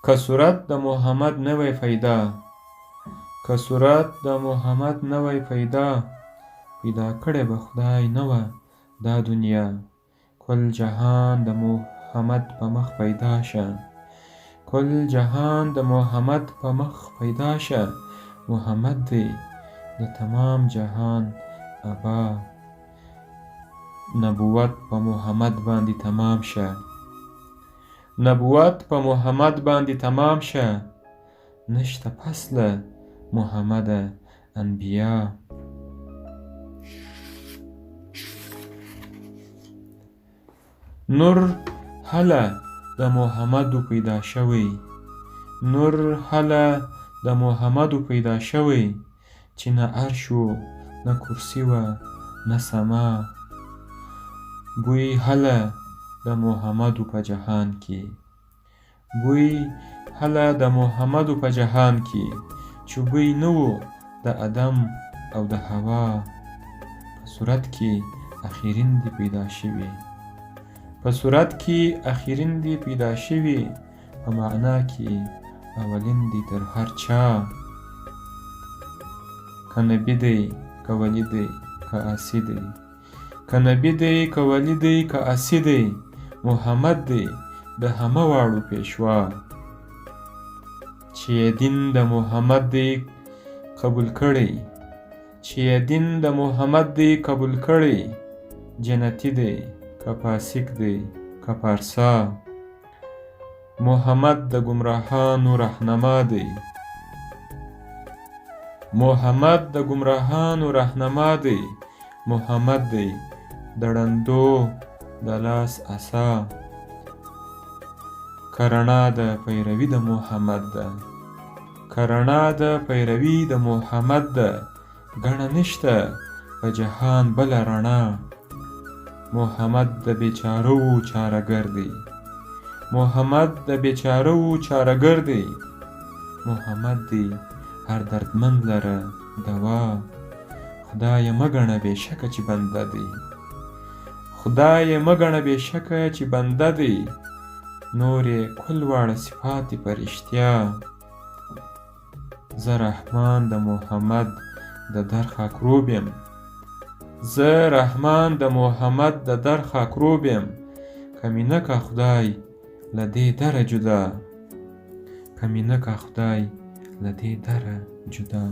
که صورت د محمد نه وی پیدا، که صورت د محمد نه وی پیدا کړی به خدای نه وه دا دنیا. کل جهان د محمد په مخ پیدا شه، کل جهان د محمد په مخ پیدا شه. محمد دی د تمام جهان ابا، نبوت په محمد باندې تمام شه، نبوت په محمد باندې تمام شه. نشته پس له محمده انبیا. نور هله د محمدو پیدا شوی، نور هله د محمدو پیدا شوی، چې نه عرش و نه کرسی وه نه سما. بوی هله د محمدو په جهان کې، بوی هله د محمدو په جهان کې، چې بوی نه و د ادم او د حوا. په صورت کې اخرین دی پیدا شوی، په صورت کې اخرین دی پیدا شوی، په معنا کې اولین دی تر هر چا. که نبی دی که ولی دی که آسی دی، که نبی دی که ولی دی که آسی دی، محمد دی د همه واړو پیشوا. چې دین د محمد دی قبول کړی، چې دین د محمد دی قبول کړی، جنتی دی که فاسق دی که پارسا. محمد د گمراهانو رهنما دی، محمد د گمراهانو رهنما دی. محمد دی د ړندو د لاس عصا، که رڼا د پیروي د محمد ده، که رڼا د پیروي د محمد ده. ګڼه نشته په جهان بله رڼا. محمد د بیچارو چارهګر دی، محمد د بیچارو چارهګر دی. محمد دی هر دردمند لره دوا. خدای مه ګڼه بېشکه چې بنده دی، خدای مه ګڼه بېشکه چې بنده دی. نور یې کل واړه صفات دي په رښتیا. زه رحمان د محمد د در خاکروب یم، زه رحمان د محمد د در خاکروب یم. که مې نه که خدای له دې دره جدا، که مې نه که خدای له دې دره جدا.